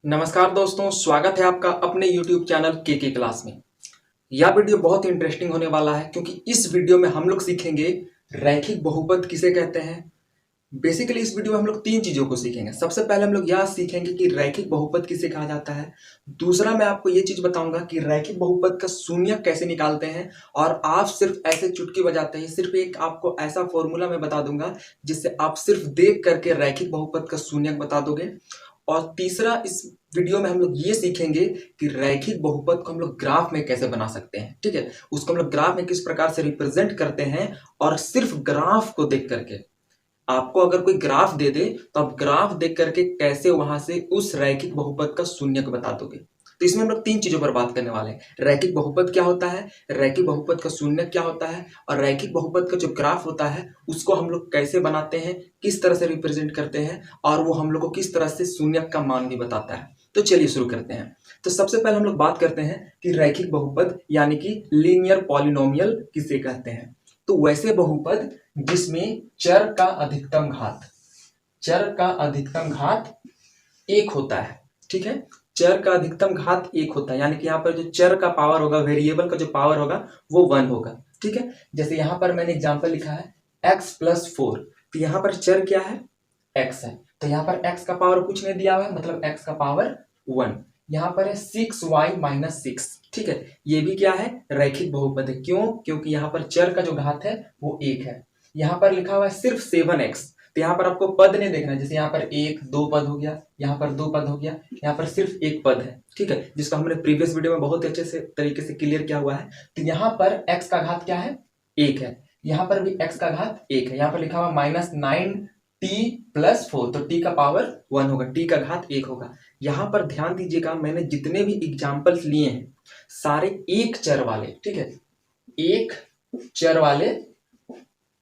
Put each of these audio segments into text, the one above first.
नमस्कार दोस्तों, स्वागत है आपका अपने YouTube चैनल के क्लास में। यह वीडियो बहुत ही इंटरेस्टिंग होने वाला है क्योंकि इस वीडियो में हम लोग सीखेंगे रैखिक बहुपद किसे कहते हैं। बेसिकली इस वीडियो में हम लोग तीन चीज़ों को सीखेंगे। सबसे पहले हम लोग यह सीखेंगे कि रैखिक बहुपद किसे कहा जाता है। दूसरा, मैं आपको ये चीज़ बताऊंगा कि रैखिक बहुपद का शून्यक कैसे निकालते हैं और आप सिर्फ ऐसे चुटकी बजाते हैं। सिर्फ एक आपको ऐसा फॉर्मूला मैं बता दूंगा जिससे आप सिर्फ देख करके रैखिक बहुपद का शून्यक बता दोगे। और तीसरा, इस वीडियो में हम लोग ये सीखेंगे कि रैखिक बहुपद को हम लोग ग्राफ में कैसे बना सकते हैं। ठीक है, उसको हम लोग ग्राफ में किस प्रकार से रिप्रेजेंट करते हैं और सिर्फ ग्राफ को देख करके, आपको अगर कोई ग्राफ दे दे तो आप ग्राफ देख करके कैसे वहां से उस रैखिक बहुपद का शून्यक बता दोगे। तो इसमें हम लोग तीन चीजों पर बात करने वाले हैं। रैखिक बहुपद क्या होता है, रैखिक बहुपद का शून्यक क्या होता है, और रैखिक बहुपद का जो ग्राफ होता है उसको हम लोग कैसे बनाते हैं, किस तरह से रिप्रेजेंट करते हैं, और वो हम लोग को किस तरह से शून्यक का मान भी बताता है। तो चलिए शुरू करते हैं। तो सबसे पहले हम लोग बात करते हैं कि रैखिक बहुपद यानी कि लीनियर पॉलिनोमियल किसे कहते हैं। तो वैसे बहुपद जिसमें चर का अधिकतम घात एक होता है। ठीक है, चर का अधिकतम घात एक होता है, यानी कि यहाँ पर जो चर का पावर होगा, वेरिएबल का जो पावर होगा वो 1 होगा। ठीक है, जैसे यहाँ पर मैंने एग्जांपल लिखा है x+4, तो यहाँ पर चर क्या है, x है, तो यहाँ पर x का पावर कुछ नहीं दिया हुआ है, मतलब x का पावर 1। यहाँ पर है 6y-6। ठीक है, ये भी क्या है, रैखिक बहुपद है। क्यों? क्योंकि यहाँ पर चर का जो घात है वो 1 है। यहाँ पर लिखा हुआ है सिर्फ 7x, तो यहाँ पर आपको पद नहीं देखना है। जैसे यहाँ पर 1 2 पद हो गया, यहाँ पर 2 पद हो गया, यहाँ पर सिर्फ एक पद है। ठीक है, जिसको हमने प्रीवियस वीडियो में बहुत ही अच्छे से तरीके से क्लियर किया हुआ है। तो यहाँ पर x का घात क्या है, 1 है, यहाँ पर भी x का घात 1 है। यहाँ पर लिखा हुआ -9t+4, तो t का पावर 1 होगा, t का घात 1 होगा। यहाँ पर ध्यान दीजिएगा, मैंने जितने भी एग्जाम्पल्स लिए हैं सारे एक चर वाले, ठीक है, एक चर वाले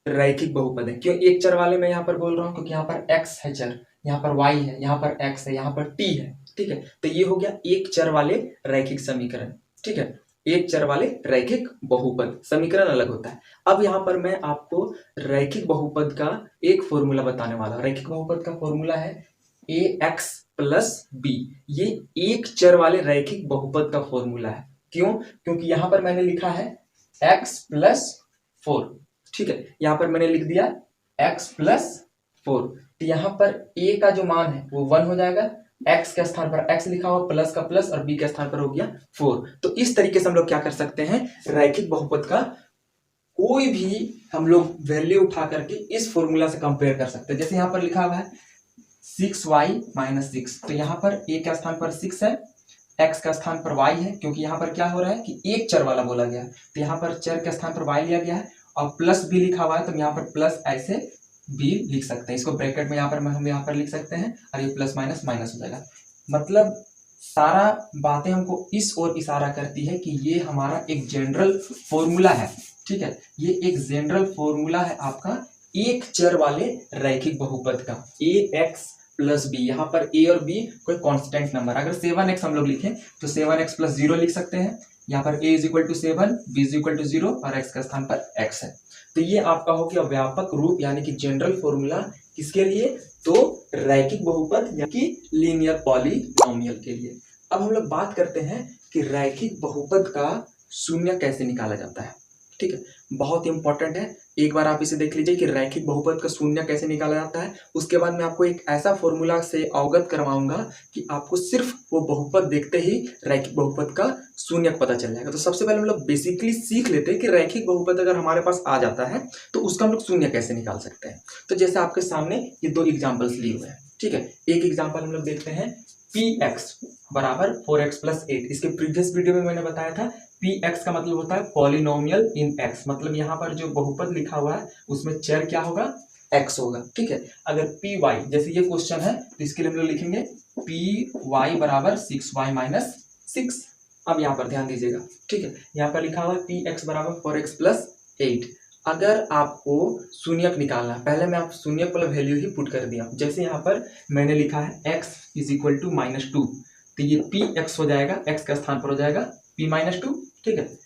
रैखिक बहुपद है। क्यों एक चर वाले मैं यहाँ पर बोल रहा हूँ, क्योंकि यहाँ पर x है चर, यहाँ पर y है, यहाँ पर x है, यहाँ पर t है। ठीक है, तो ये हो गया एक चर वाले रैखिक समीकरण। ठीक है, एक चर वाले रैखिक बहुपद समीकरण अलग होता है। अब यहाँ पर मैं आपको रैखिक बहुपद का एक फॉर्मूला बताने वाला हूँ। रैखिक बहुपद का फॉर्मूला है ax+b। ये एक चर वाले रैखिक बहुपद का फॉर्मूला है। क्यों? क्योंकि यहाँ पर मैंने लिखा है x+4। ठीक है, यहाँ पर मैंने लिख दिया x+4, तो यहाँ पर a का जो मान है वो 1 हो जाएगा, x के स्थान पर x लिखा हुआ, प्लस का प्लस, और b के स्थान पर हो गया 4। तो इस तरीके से हम लोग क्या कर सकते हैं, रैखिक बहुपद का कोई भी हम लोग वैल्यू उठा करके इस फॉर्मूला से कंपेयर कर सकते हैं। जैसे यहाँ पर लिखा हुआ है 6y-6, तो यहाँ पर a के स्थान पर 6 है, x का स्थान पर y है, क्योंकि यहाँ पर क्या हो रहा है कि एक चर वाला बोला गया है, तो यहाँ पर चर के स्थान पर y लिया गया है, और प्लस b लिखा हुआ है, तो यहाँ पर प्लस ऐसे b लिख सकते हैं। इसको ब्रैकेट में यहाँ पर हम यहाँ पर लिख सकते हैं, और ये प्लस माइनस माइनस हो जाएगा। मतलब सारा बातें हमको इस ओर इशारा करती है कि ये हमारा एक जनरल फॉर्मूला है। ठीक है, ये एक जनरल फॉर्मूला है आपका एक चर वाले रैखिक बहुपद का, ax+b। यहाँ पर a और b कोई कांस्टेंट नंबर, अगर 7x हम लोग लिखें तो 7x+0 लिख सकते हैं। यहाँ पर a = 7, b = 0, और x का स्थान पर x है। तो ये आपका हो गया व्यापक रूप, यानी कि जनरल फॉर्मूला किसके लिए, तो रैखिक बहुपद यानी कि लीनियर पॉलिनोमियल के लिए। अब हम लोग बात करते हैं कि रैखिक बहुपद का शून्य कैसे निकाला जाता है। ठीक है, बहुत इंपॉर्टेंट है, एक बार आप इसे देख लीजिए कि रैखिक बहुपद का शून्य कैसे निकाला जाता है। उसके बाद मैं आपको एक ऐसा फॉर्मूला से अवगत करवाऊंगा कि आपको सिर्फ वो बहुपद देखते ही रैखिक बहुपद का शून्य पता चल जाएगा। तो सबसे पहले हम लोग बेसिकली सीख लेते हैं कि रैखिक बहुपद अगर हमारे पास आ जाता है तो उसका हम लोग शून्य कैसे निकाल सकते हैं। तो जैसे आपके सामने ये दो एग्जाम्पल्स लिए हुए हैं। ठीक है, एक एग्जाम्पल हम लोग देखते हैं px = 4x+8। इसके प्रीवियस वीडियो में मैंने बताया था px का मतलब होता है पॉलिनोमियल इन x, मतलब यहाँ पर जो बहुपद लिखा हुआ है उसमें चर क्या होगा, x होगा। ठीक है, अगर py, जैसे ये क्वेश्चन है तो इसके लिए हम लोग लिखेंगे py = 6y-6। अब यहाँ पर ध्यान दीजिएगा। ठीक है, यहाँ पर लिखा हुआ है px = 4x+8। अगर आपको शून्यक निकालना, पहले मैं आप शून्यक वाला वैल्यू ही पुट कर दिया। जैसे यहाँ पर मैंने लिखा है x = -2, तो ये px हो जाएगा, x का स्थान पर हो जाएगा p-2। ठीक है,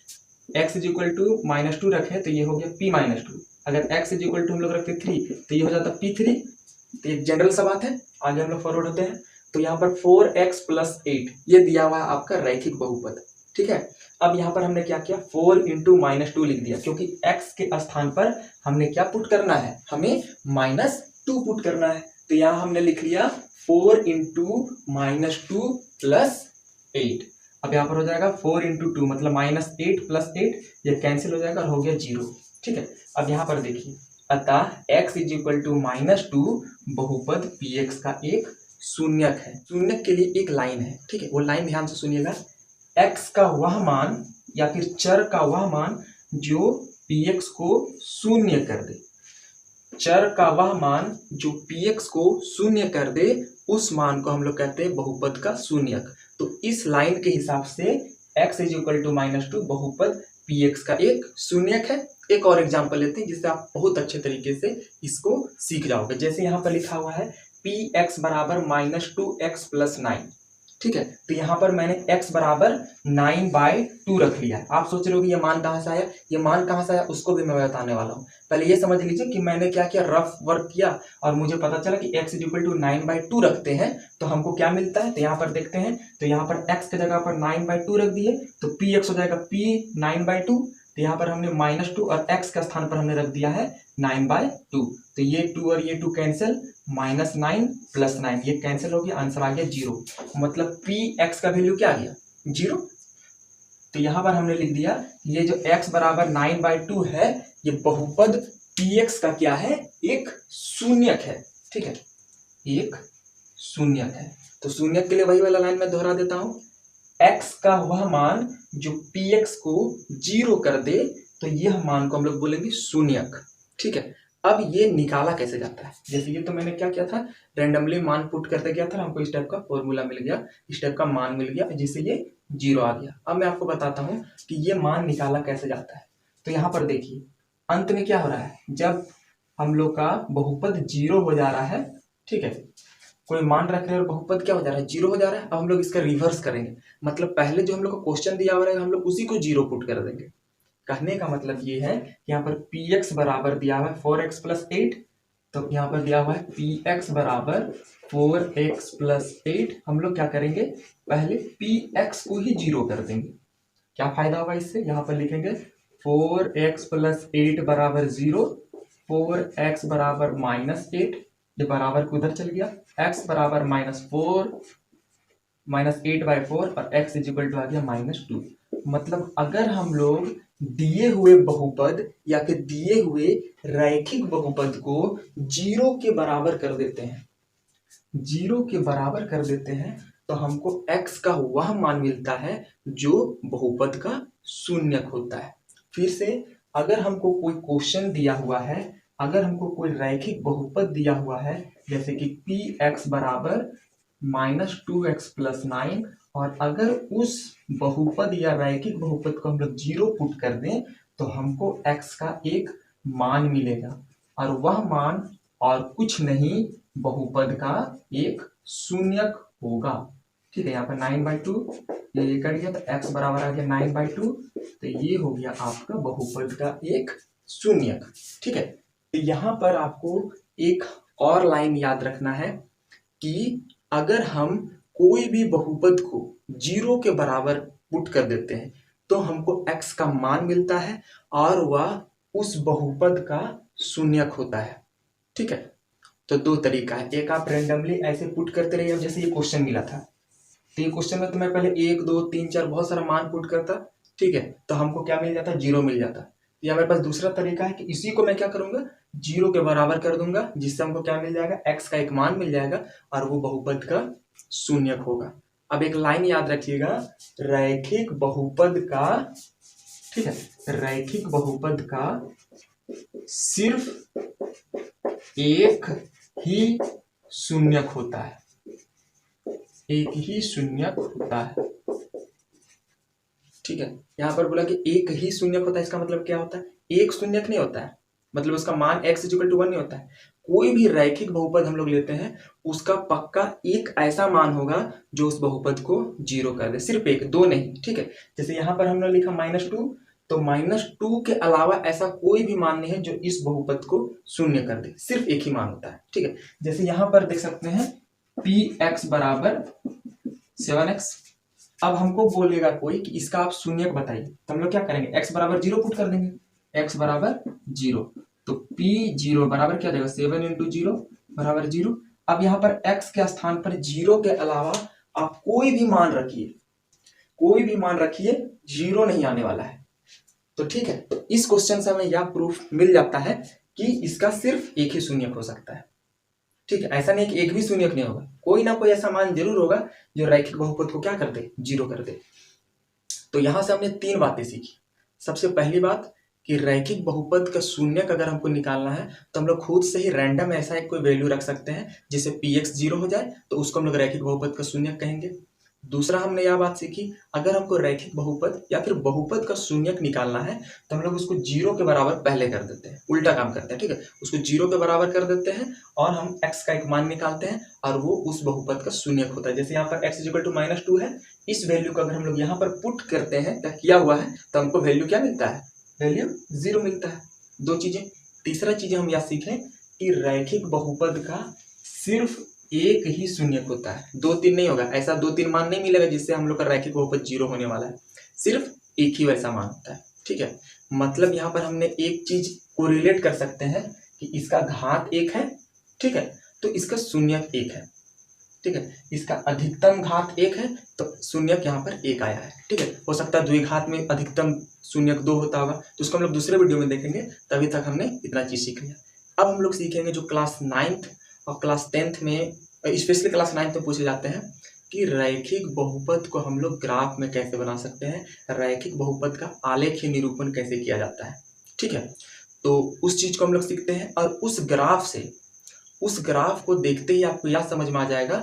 x = -2 रखे तो ये हो गया p-2। अगर x = हम लोग रखते 3 तो ये हो जाता p3। तो एक जनरल सा बात है, आगे हम लोग फॉरवर्ड होते हैं। तो यहाँ पर 4x + 8 ये दिया हुआ है आपका रैखिक बहुपद। ठीक है, अब यहाँ पर हमने क्या किया, 4 × -2 लिख दिया, क्योंकि x के स्थान पर हमने क्या पुट करना है, हमें -2 पुट करना है। तो यहाँ हमने लिख लिया 4 × -2 + 8। अब यहाँ पर हो जाएगा 4 × 2 मतलब -8 + 8, ये कैंसिल हो जाएगा और हो गया 0। ठीक है, अब यहाँ पर देखिए, अतः x = -2 बहुपद px का एक शून्यक है। शून्यक के लिए एक लाइन है। ठीक है, वो लाइन ध्यान से सुनिएगा, x का वह मान या फिर चर का वह मान जो px को शून्य कर दे। चर का वह मान जो px को शून्य कर दे, उस मान को हम लोग कहते हैं बहुपद का शून्यक। तो इस लाइन के हिसाब से x = -2 बहुपद px का एक शून्यक है। एक और एग्जांपल लेते हैं जिससे आप बहुत अच्छे तरीके से इसको सीख जाओगे। जैसे यहाँ पर लिखा हुआ है px = -2x + 9। ठीक है, तो यहाँ पर मैंने x बराबर 9/2 रख लिया है। आप सोच रहे हो कि ये मान कहाँ से आया, ये मान कहाँ से आया उसको भी मैं बताने वाला हूँ। पहले ये समझ लीजिए कि मैंने क्या किया, रफ वर्क किया और मुझे पता चला कि x = 9/2 रखते हैं तो हमको क्या मिलता है। तो यहाँ पर देखते हैं, तो यहाँ पर x की जगह पर 9/2 रख दिए तो px हो जाएगा p 9/2। तो यहाँ पर हमने -2 और x के स्थान पर हमने रख दिया है 9/2। तो ये 2 और ये 2 कैंसिल, -9 + 9 ये कैंसिल हो गया, आंसर आ गया 0। मतलब px का वैल्यू क्या आ गया, 0। तो यहाँ पर हमने लिख दिया ये जो x = 9/2 है, ये बहुपद px का क्या है, एक शून्यक है। ठीक है, एक शून्यक है। तो शून्यक के लिए वही वाला लाइन मैं दोहरा देता हूँ, x का वह मान जो px को 0 कर दे, तो यह मान को हम लोग बोलेंगे शून्यक। ठीक है, अब ये निकाला कैसे जाता है, जैसे ये तो मैंने क्या किया था, रैंडमली मान पुट करते गया था, हमको इस टाइप का फॉर्मूला मिल गया, इस टाइप का मान मिल गया जिससे ये 0 आ गया। अब मैं आपको बताता हूँ कि ये मान निकाला कैसे जाता है। तो यहाँ पर देखिए, अंत में क्या हो रहा है, जब हम लोग का बहुपद 0 हो जा रहा है, ठीक है, कोई मान रख रहे हैं और बहुपद क्या हो जा रहा है, 0 हो जा रहा है। अब हम लोग इसका रिवर्स करेंगे, मतलब पहले जो हम लोग को क्वेश्चन दिया हुआ है हम लोग उसी को 0 पुट कर देंगे। कहने का मतलब ये है कि यहाँ पर px बराबर दिया हुआ है 4x + 8, तो यहाँ पर दिया हुआ है px = 4x + 8। हम लोग क्या करेंगे, पहले px को ही 0 कर देंगे। क्या फायदा होगा इससे, यहाँ पर लिखेंगे 4x + 8 = 0, 4x = -8, ये बराबर को उधर चल गया, x = -4 -8/4 और x = आ गया -2। मतलब अगर हम लोग दिए हुए बहुपद या फिर दिए हुए रैखिक बहुपद को 0 के बराबर कर देते हैं, 0 के बराबर कर देते हैं, तो हमको x का वह मान मिलता है जो बहुपद का शून्यक होता है। फिर से, अगर हमको कोई क्वेश्चन दिया हुआ है, अगर हमको कोई रैखिक बहुपद दिया हुआ है, जैसे कि px = -2x + 9, और अगर उस बहुपद या रैखिक बहुपद को हम लोग 0 पुट कर दें, तो हमको x का एक मान मिलेगा, और वह मान और कुछ नहीं, बहुपद का एक शून्यक होगा। ठीक है, यहाँ पर 9/2 ये कट गया, तो x बराबर आ गया 9/2, तो ये हो गया आपका बहुपद का एक शून्यक। ठीक है, तो यहाँ पर आपको एक और लाइन याद रखना है कि अगर हम कोई भी बहुपद को 0 के बराबर पुट कर देते हैं तो हमको x का मान मिलता है और वह उस बहुपद का शून्यक होता है। ठीक है, तो दो तरीका है, एक आप रेंडमली ऐसे पुट करते रहिए, जैसे ये क्वेश्चन मिला था, तो ये क्वेश्चन में तो मैं पहले 1 2 3 4 बहुत सारा मान पुट करता, ठीक है, तो हमको क्या मिल जाता, 0 मिल जाता। या मेरे पास दूसरा तरीका है कि इसी को मैं क्या करूंगा, 0 के बराबर कर दूंगा, जिससे हमको क्या मिल जाएगा, x का एक मान मिल जाएगा और वो बहुपद का शून्यक होगा। अब एक लाइन याद रखिएगा, रैखिक बहुपद का, ठीक है, रैखिक बहुपद का सिर्फ एक ही शून्यक होता है, एक ही शून्यक होता है। ठीक है, यहाँ पर बोला कि एक ही शून्यक होता है, इसका मतलब क्या होता है, एक शून्यक नहीं होता है, मतलब उसका मान x = 1 नहीं होता है। कोई भी रैखिक बहुपद हम लोग लेते हैं, उसका पक्का एक ऐसा मान होगा जो उस बहुपद को 0 कर दे, सिर्फ एक, दो नहीं। ठीक है, जैसे यहाँ पर हमने लिखा -2, तो -2 के अलावा ऐसा कोई भी मान नहीं है जो इस बहुपद को शून्य कर दे, सिर्फ एक ही मान होता है। ठीक है, जैसे यहाँ पर देख सकते हैं पी एक्स बराबर 7x। अब हमको बोलेगा कोई कि इसका आप शून्यक बताइए, तो हम लोग क्या करेंगे, x बराबर 0 पुट कर देंगे, x बराबर 0, तो p0 बराबर क्या देगा 7 इंटू 0 बराबर 0। अब यहाँ पर x के स्थान पर 0 के अलावा आप कोई भी मान रखिए, कोई भी मान रखिए, 0 नहीं आने वाला है। तो ठीक है, तो इस क्वेश्चन से हमें यह प्रूफ मिल जाता है कि इसका सिर्फ एक ही शून्यक हो सकता है। ठीक है, ऐसा नहीं कि एक भी शून्यक नहीं होगा, कोई ना कोई ऐसा मान जरूर होगा जो रैखिक बहुपद को क्या कर दे, 0 कर दे। तो यहां से हमने 3 बातें सीखी। सबसे पहली बात कि रैखिक बहुपद का शून्यक अगर हमको निकालना है तो हम लोग खुद से ही रैंडम ऐसा एक कोई वैल्यू रख सकते हैं जिससे px 0 हो जाए, तो उसको हम लोग रैखिक बहुपद का शून्यक कहेंगे। दूसरा हमने यह बात सीखी, अगर हमको रैखिक बहुपद या फिर बहुपद का शून्यक निकालना है तो हम लोग उसको 0 के बराबर पहले कर देते हैं, उल्टा काम करते हैं। ठीक है, उसको 0 के बराबर कर देते हैं और हम x का एक मान निकालते हैं और वो उस बहुपद का शून्यक होता है। जैसे यहाँ पर x = -2 है, इस वैल्यू को अगर हम लोग यहाँ पर पुट करते हैं, क्या किया हुआ है, तो हमको वैल्यू क्या मिलता है, वैल्यू 0 मिलता है। 2 चीजें। तीसरा चीज हम यह सीखें कि रैखिक बहुपद का सिर्फ एक ही शून्यक होता है, 2-3 नहीं होगा। ऐसा 2-3 मान नहीं मिलेगा जिससे हम लोग का रैखिक बहुपद 0 होने वाला है, सिर्फ एक ही वैसा मान होता है। ठीक है, मतलब यहाँ पर हमने एक चीज को रिलेट कर सकते हैं कि इसका घात 1 है, ठीक है, तो इसका शून्यक 1 है। ठीक है, इसका अधिकतम घात 1 है तो शून्यक यहाँ पर 1 आया है। ठीक है, हो सकता है द्विघात में अधिकतम शून्यक 2 होता होगा, तो उसको हम लोग दूसरे वीडियो में देखेंगे। तभी तक हमने इतना चीज सीख लिया। अब हम लोग सीखेंगे जो क्लास 9th और क्लास 10th में, स्पेशली क्लास 9th में पूछे जाते हैं कि रैखिक बहुपद को हम लोग ग्राफ में कैसे बना सकते हैं, रैखिक बहुपद का आलेखीय निरूपण कैसे किया जाता है। ठीक है, तो उस चीज को हम लोग सीखते हैं और उस ग्राफ को देखते ही आपको यह समझ में आ जाएगा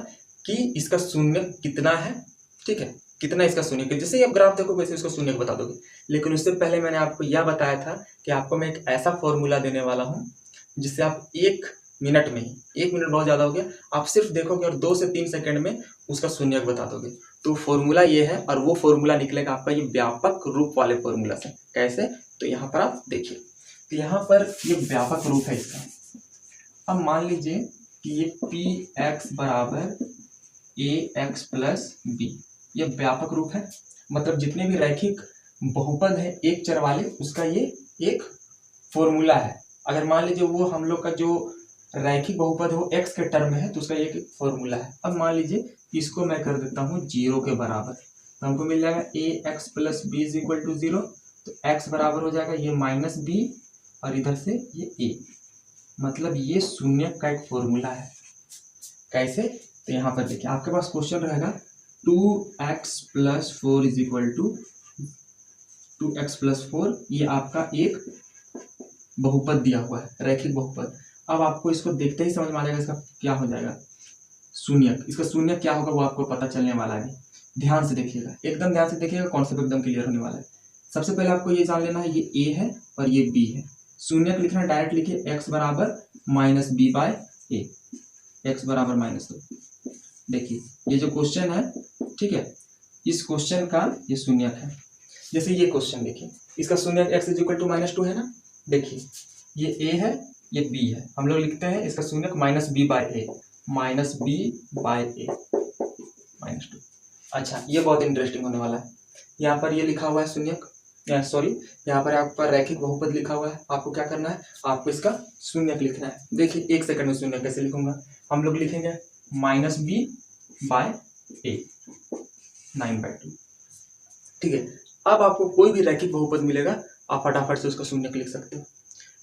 कि इसका शून्यक कितना है। ठीक है, कितना इसका शून्यक है, जैसे ही आप ग्राफ देखो वैसे उसका शून्यक बता दोगे। लेकिन उससे पहले मैंने आपको यह बताया था कि आपको मैं एक ऐसा फॉर्मूला देने वाला हूं जिससे आप 1 मिनट में ही, 1 मिनट बहुत ज्यादा हो गया, आप सिर्फ देखोगे और 2 से 3 सेकंड में उसका शून्यक बता दोगे। तो फॉर्मूला ये है और वो फॉर्मूला निकलेगा आपका ये व्यापक रूप वाले फॉर्मूला से। कैसे, तो यहाँ पर आप देखिए, तो यहाँ पर ये व्यापक रूप है इसका। अब मान लीजिए कि ये px बराबर ax प्लस b, ये व्यापक रूप है, मतलब जितने भी रैखिक बहुपद है एक चर वाले, उसका ये एक फॉर्मूला है। अगर मान लीजिए वो हम लोग का जो रैखिक बहुपद है वो x के टर्म में है तो उसका एक फॉर्मूला है। अब मान लीजिए इसको मैं कर देता हूँ 0 के बराबर, तो हमको मिल जाएगा ax प्लस b = 0, तो x बराबर हो जाएगा ये -b और इधर से ये a, मतलब ये शून्यक का एक फॉर्मूला है। कैसे, तो यहाँ पर देखिए आपके पास क्वेश्चन रहेगा 2x + 4 = 2x + 4, ये आपका एक बहुपद दिया हुआ है, रैखिक बहुपद। अब आपको इसको देखते ही समझ में आ जाएगा इसका क्या हो जाएगा शून्यक, इसका शून्यक क्या होगा वो आपको पता चलने वाला है। ध्यान से देखिएगा, एकदम ध्यान से देखिएगा, कॉन्सेप्ट एकदम क्लियर होने वाला है। सबसे पहले आपको ये जान लेना है ये a है और ये b है। शून्यक लिखना है, डायरेक्ट लिखिए x बराबर -b/a, x बराबर -2। देखिए ये जो क्वेश्चन है, ठीक है, इस क्वेश्चन का ये शून्यक है। जैसे ये क्वेश्चन देखिए, इसका शून्यक x = -2 है ना। देखिए ये a है, ये b है, हम लोग लिखते हैं इसका शून्यक -b/a, -2। अच्छा, ये बहुत इंटरेस्टिंग होने वाला है। यहाँ पर ये लिखा हुआ है शून्यक, सॉरी, यहाँ पर आपका रैखिक बहुपद लिखा हुआ है। आपको क्या करना है, आपको इसका शून्यक लिखना है। देखिए 1 सेकंड में शून्यक कैसे लिखूंगा, हम लोग लिखेंगे -b/a 9/2। ठीक है, अब आपको कोई भी रैखिक बहुपद मिलेगा, आप फटाफट से उसका शून्यक लिख सकते हो।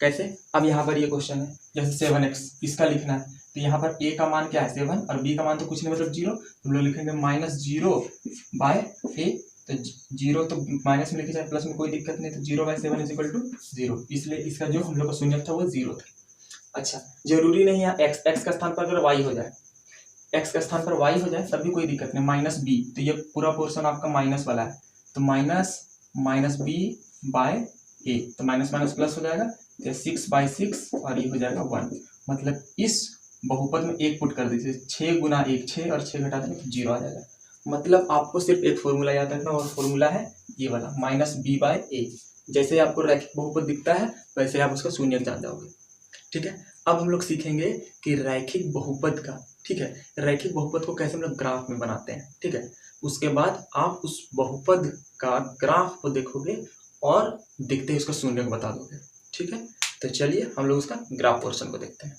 कैसे, अब यहाँ पर ये क्वेश्चन है, जैसे 7x, इसका लिखना है, तो यहाँ पर a का मान क्या है 7 और b का मान तो कुछ नहीं मतलब 0, हम लोग लिखेंगे -0/a, तो 0 तो माइनस में लिखे जाए प्लस में कोई दिक्कत नहीं, तो 0/7 = 0, इसलिए इसका जो हम लोग का शून्यक था वो 0 था। अच्छा, जरूरी नहीं है x का स्थान पर अगर y हो जाए, x का स्थान पर y हो जाए तब भी कोई दिक्कत नहीं, -b, तो ये पूरा पोर्शन आपका माइनस वाला है, तो -b/a, तो माइनस माइनस प्लस हो जाएगा, तो 6/6 और ये हो जाएगा 1। मतलब इस बहुपद में 1 पुट कर दीजिए, 6 × 1 6 और 6 घटा देंगे तो 0 आ जाएगा। मतलब आपको सिर्फ एक फॉर्मूला याद रखना, और फॉर्मूला है ये वाला -b/a। जैसे आपको रैखिक बहुपद दिखता है वैसे आप उसका शून्यक जान जाओगे। ठीक है। अब हम लोग सीखेंगे कि रैखिक बहुपद का, ठीक है, रैखिक बहुपद को कैसे हम लोग ग्राफ में बनाते हैं, ठीक है। उसके बाद आप उस बहुपद का ग्राफ को देखोगे और देखते ही उसका शून्य को बता दोगे, ठीक है। तो चलिए हम लोग उसका ग्राफ पोर्शन को देखते हैं।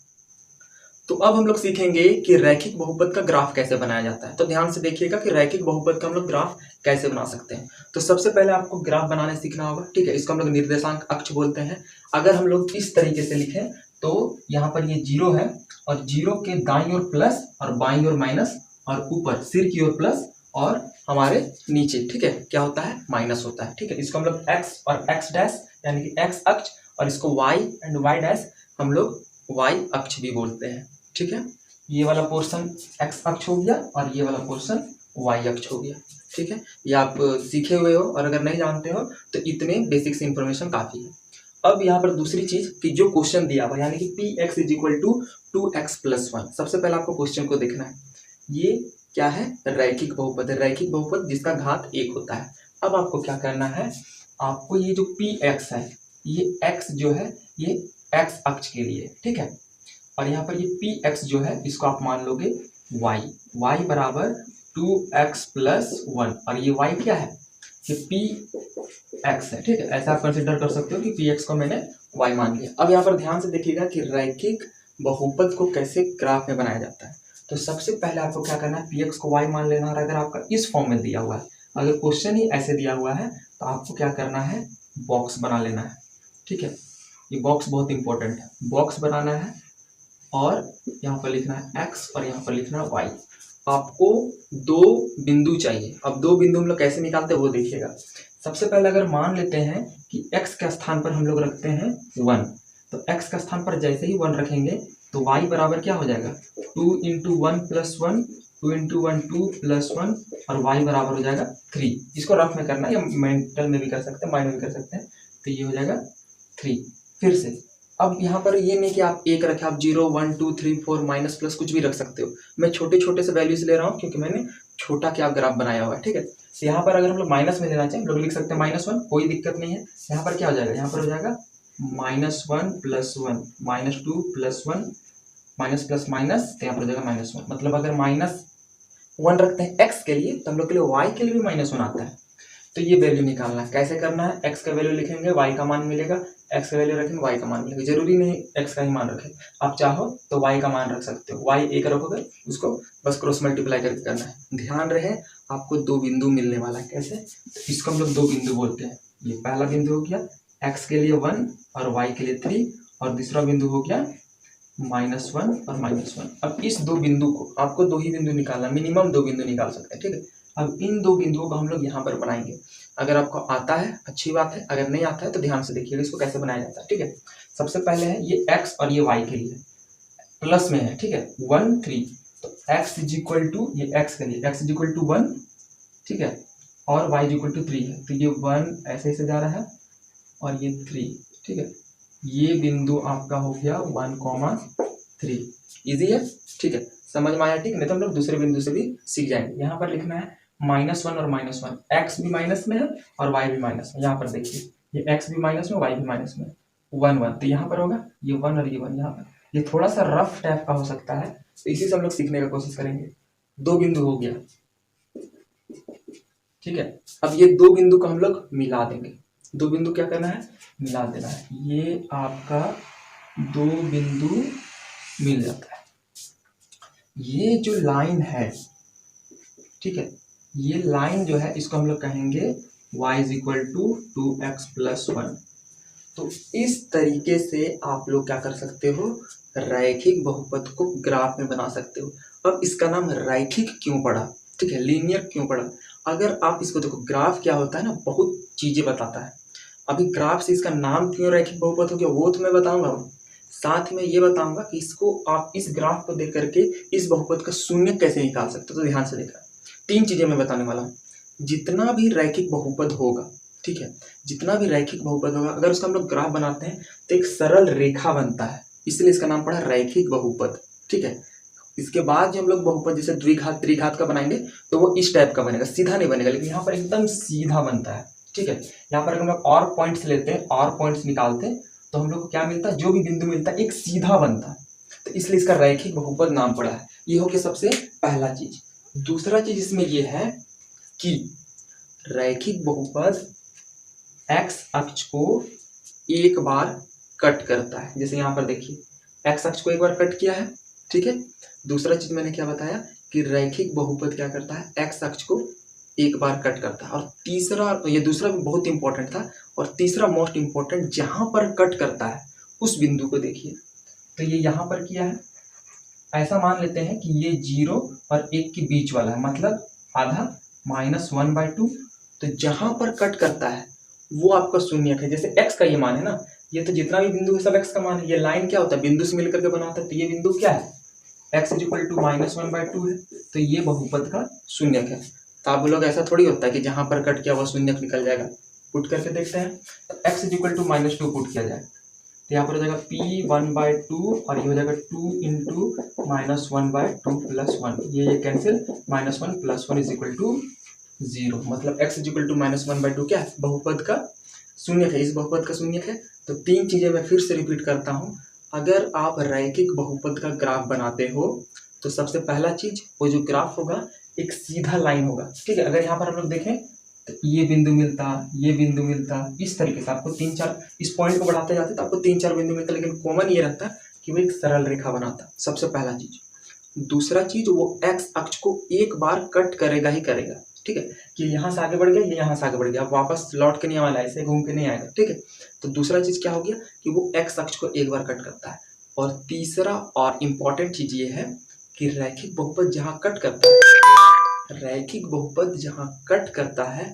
तो अब हम लोग सीखेंगे कि रैखिक बहुपद का ग्राफ कैसे बनाया जाता है। तो ध्यान से देखिएगा कि रैखिक बहुपद का हम लोग ग्राफ कैसे बना सकते हैं। तो सबसे पहले आपको ग्राफ बनाने सीखना होगा, ठीक है। इसको हम लोग निर्देशांक अक्ष बोलते हैं। अगर हम लोग इस तरीके से लिखें तो यहाँ पर ये 0 है और 0 के दाईं ओर प्लस और बाईं ओर माइनस और ऊपर सिर की ओर प्लस और हमारे नीचे, ठीक है, क्या होता है, माइनस होता है, ठीक है। इसको हम लोग एक्स और एक्स डैश यानी कि एक्स अक्ष और इसको वाई एंड वाई डैश हम लोग वाई अक्ष भी बोलते हैं, ठीक है। ये वाला पोर्शन एक्स अक्ष हो गया और ये वाला पोर्शन वाई अक्ष हो गया, ठीक है। ये आप सीखे हुए हो और अगर नहीं जानते हो तो इतने बेसिक से इंफॉर्मेशन काफ़ी है। अब यहाँ पर दूसरी चीज कि जो क्वेश्चन दिया हुआ यानी कि p x is equal to 2x + 1, सबसे पहले आपको क्वेश्चन को देखना है। ये क्या है, रैखिक बहुपद है, रैखिक बहुपद जिसका घात 1 होता है। अब आपको क्या करना है, आपको ये जो पी एक्स है, ये x जो है ये x अक्ष के लिए, ठीक है। और यहाँ पर ये पी एक्स जो है इसको आप मान लोगे y बराबर 2x + 1 और ये y क्या है, ये पी एक्स है, ठीक है। ऐसा आप कंसिडर कर सकते हो कि पी एक्स को मैंने y मान लिया। अब यहाँ पर ध्यान से देखिएगा कि रैखिक बहुपद को कैसे ग्राफ में बनाया जाता है। तो सबसे पहले आपको क्या करना है, पी एक्स को y मान लेना है। अगर आपका इस फॉर्म में दिया हुआ है, अगर क्वेश्चन ही ऐसे दिया हुआ है तो आपको क्या करना है, बॉक्स बना लेना है, ठीक है। ये बॉक्स बहुत इंपॉर्टेंट है, बॉक्स बनाना है और यहाँ पर लिखना है x और यहाँ पर लिखना है y। आपको 2 बिंदु चाहिए। अब 2 बिंदु हम लोग कैसे निकालते हैं वो देखिएगा। सबसे पहले अगर मान लेते हैं कि x के स्थान पर हम लोग रखते हैं 1, तो x का स्थान पर जैसे ही 1 रखेंगे तो y बराबर क्या हो जाएगा, 2 × 1 + 1, 2 × 1 2 + 1 और y बराबर हो जाएगा 3। इसको रफ में करना है या मेंटल में भी कर सकते हैं, माइंड में भी कर सकते हैं। तो ये हो जाएगा 3। फिर से अब यहाँ पर ये नहीं कि आप 1 रखें, आप 0 1 2 3 4 माइनस प्लस कुछ भी रख सकते हो। मैं छोटे छोटे से वैल्यूज ले रहा हूँ क्योंकि मैंने छोटा क्या ग्राफ बनाया हुआ है, ठीक है। तो यहाँ पर अगर हम लोग माइनस में लेना चाहें हम लोग लिख सकते हैं -1, कोई दिक्कत नहीं है। यहाँ पर क्या हो जाएगा, यहाँ पर हो जाएगा -1 + 1 -2 + 1 माइनस प्लस माइनस, तो यहाँ पर हो जाएगा -1। मतलब अगर -1 रखते हैं x के लिए तो हम लोग के लिए y के लिए भी -1 आता है। तो ये वैल्यू निकालना है। कैसे करना है, x का वैल्यू लिखेंगे y का मान मिलेगा, x का वैल्यू रखेंगे y का मान मिलेगा। जरूरी नहीं x का ही मान रखें, आप चाहो तो y का मान रख सकते हो। y 1 रखोगे उसको बस क्रॉस मल्टीप्लाई करके करना है। ध्यान रहे आपको 2 बिंदु मिलने वाला है। कैसे, तो इसको हम लोग 2 बिंदु बोलते हैं। ये पहला बिंदु हो गया x के लिए 1 और y के लिए 3 और दूसरा बिंदु हो गया -1 और -1। अब इस 2 बिंदु को आपको 2 ही बिंदु निकालना, मिनिमम 2 बिंदु निकाल सकते हैं, ठीक है। अब इन 2 बिंदुओं को हम लोग यहाँ पर बनाएंगे। अगर आपको आता है अच्छी बात है, अगर नहीं आता है तो ध्यान से देखिएगा इसको कैसे बनाया जाता है, ठीक है। सबसे पहले है ये x और ये y के लिए प्लस में है, ठीक है, 1 3। तो x = ये x के लिए x = 1, ठीक है, और y = 3 है। तो ये 1 ऐसे ऐसे जा रहा है और ये 3, ठीक है। ये बिंदु आपका हो गया 1,3। इजी है, ठीक है, समझ में आया, ठीक। नहीं तो हम लोग दूसरे बिंदु से भी सीख जाएंगे। यहाँ पर लिखना है -1 और -1, x भी माइनस में है और y भी माइनस में। यहाँ पर देखिए ये x भी माइनस में, y भी माइनस में, 1 1। तो यहाँ पर होगा ये 1 और ये 1। यहाँ पर ये थोड़ा सा रफ टाइप का हो सकता है, तो इसी से हम लोग सीखने का कोशिश करेंगे। 2 बिंदु हो गया, ठीक है। अब ये 2 बिंदु को हम लोग मिला देंगे। 2 बिंदु क्या करना है, मिला देना है। ये आपका 2 बिंदु मिल जाता है। ये जो लाइन है, ठीक है, ये लाइन जो है इसको हम लोग कहेंगे y = 2x + 1। तो इस तरीके से आप लोग क्या कर सकते हो, रैखिक बहुपद को ग्राफ में बना सकते हो। अब इसका नाम रैखिक क्यों पड़ा, ठीक है, लीनियर क्यों पड़ा। अगर आप इसको देखो, ग्राफ क्या होता है ना, बहुत चीजें बताता है। अभी ग्राफ से इसका नाम क्यों रैखिक बहुपद हो गया वो तो मैं बताऊंगा, साथ में ये बताऊंगा कि इसको आप इस ग्राफ को देख करके इस बहुपद का शून्य कैसे निकाल सकते हो। तो ध्यान से देखना, 3 चीजें मैं बताने वाला हूँ। जितना भी रैखिक बहुपद होगा, ठीक है, जितना भी रैखिक बहुपद होगा, अगर उसका हम लोग ग्राफ बनाते हैं तो एक सरल रेखा बनता है, इसलिए इसका नाम पड़ा रैखिक बहुपद, ठीक है। इसके बाद जो हम लोग बहुपद जैसे द्विघात त्रिघात का बनाएंगे तो वो इस टाइप का बनेगा, सीधा नहीं बनेगा, लेकिन यहाँ पर एकदम सीधा बनता है, ठीक है। यहाँ पर हम लोग और पॉइंट्स लेते हैं और पॉइंट्स निकालते हैं तो हम लोग को क्या मिलता है, जो भी बिंदु मिलता है एक सीधा बनता है, तो इसलिए इसका रैखिक बहुपद नाम पड़ा है। ये हो गया सबसे पहला चीज। दूसरा चीज इसमें ये है कि रैखिक बहुपद एक्स अक्ष को एक बार कट करता है। जैसे यहाँ पर देखिए एक्स अक्ष को एक बार कट किया है, ठीक है। दूसरा चीज मैंने क्या बताया कि रैखिक बहुपद क्या करता है, एक्स अक्ष को एक बार कट करता है। और तीसरा, ये दूसरा भी बहुत इंपॉर्टेंट था, और तीसरा मोस्ट इंपॉर्टेंट, जहां पर कट करता है उस बिंदु को देखिए। तो ये यहाँ पर किया है, ऐसा मान लेते हैं कि ये 0 और 1 के बीच वाला है, मतलब आधा -1/2। तो जहां पर कट करता है वो आपका शून्यक है। जैसे x का ये मान है ना, ये तो जितना भी बिंदु है सब x का मान है। ये लाइन क्या होता है, बिंदु से मिलकर के बनाता है, तो ये बिंदु क्या है, x = -1/2 है, तो ये बहुपद का शून्यक है। तो आप लोग ऐसा थोड़ी होता है कि जहां पर कट किया हुआ शून्यक निकल जाएगा। पुट करके देखते हैं, तो x = -2 पुट किया जाए, तो यहाँ पर हो जाएगा p1/2 और ये हो जाएगा 2 × -1/2 + 1, ये कैंसिल, -1 + 1 = 0, मतलब x = -1/2 क्या है, बहुपद का शून्यक है। इस बहुपद का शून्यक है। तो तीन चीजें मैं फिर से रिपीट करता हूँ। अगर आप रैखिक बहुपद का ग्राफ बनाते हो तो सबसे पहला चीज, वो जो ग्राफ होगा एक सीधा लाइन होगा, ठीक है। अगर यहाँ पर हम लोग देखें तो ये बिंदु मिलता, ये बिंदु मिलता, इस तरीके से आपको 3-4, इस पॉइंट को बढ़ाते जाते तो आपको 3-4 बिंदु मिलता, लेकिन कॉमन ये रहता कि वो एक सरल रेखा बनाता, सबसे पहला चीज। दूसरा चीज, वो एक्स अक्ष को एक बार कट करेगा ही करेगा, ठीक है। कि यहाँ से आगे बढ़ गया, ये यहाँ से आगे बढ़ गया, अब वापस लौट के नहीं आने वाला, ऐसे घूम के नहीं आएगा, ठीक है। तो दूसरा चीज क्या हो गया कि वो एक्स अक्ष को एक बार कट करता है। और तीसरा और इम्पॉर्टेंट चीज ये है कि रैखिक बहुपद जहाँ कट करता है, रैखिक बहुपद जहाँ कट करता है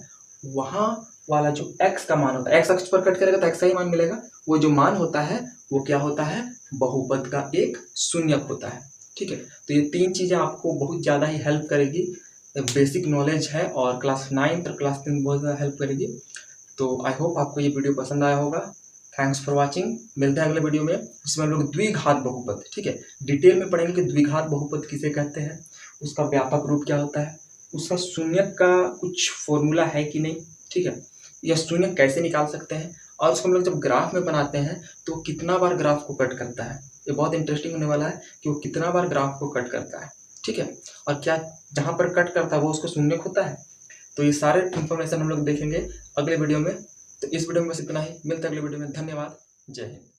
वहां वाला जो x का मान होता है, x अक्ष पर कट करेगा तो x का ही मान मिलेगा, वो जो मान होता है वो क्या होता है, बहुपद का एक शून्यक होता है, ठीक है। तो ये तीन चीजें आपको बहुत ज्यादा ही हेल्प करेगी, बेसिक नॉलेज है, और क्लास 9 और क्लास 10 बहुत ज़्यादा हेल्प करेगी। तो आई होप आपको ये वीडियो पसंद आया होगा। Thanks for watching. मिलते हैं अगले वीडियो में, जिसमें हम लोग द्विघात बहुपद, ठीक है, डिटेल में पढ़ेंगे कि द्विघात बहुपद किसे कहते हैं, उसका व्यापक रूप क्या होता है, उसका शून्यक का कुछ फॉर्मूला है कि नहीं, ठीक है, या शून्यक कैसे निकाल सकते हैं, और उसको हम लोग जब ग्राफ में बनाते हैं तो कितना बार ग्राफ को कट करता है। ये बहुत इंटरेस्टिंग होने वाला है कि वो कितना बार ग्राफ को कट करता है, ठीक है, और क्या जहाँ पर कट करता है वो उसको शून्यक होता है। तो ये सारे इन्फॉर्मेशन हम लोग देखेंगे अगले वीडियो में। तो इस वीडियो में बस इतना ही, मिलते हैं अगले वीडियो में। धन्यवाद, जय हिंद।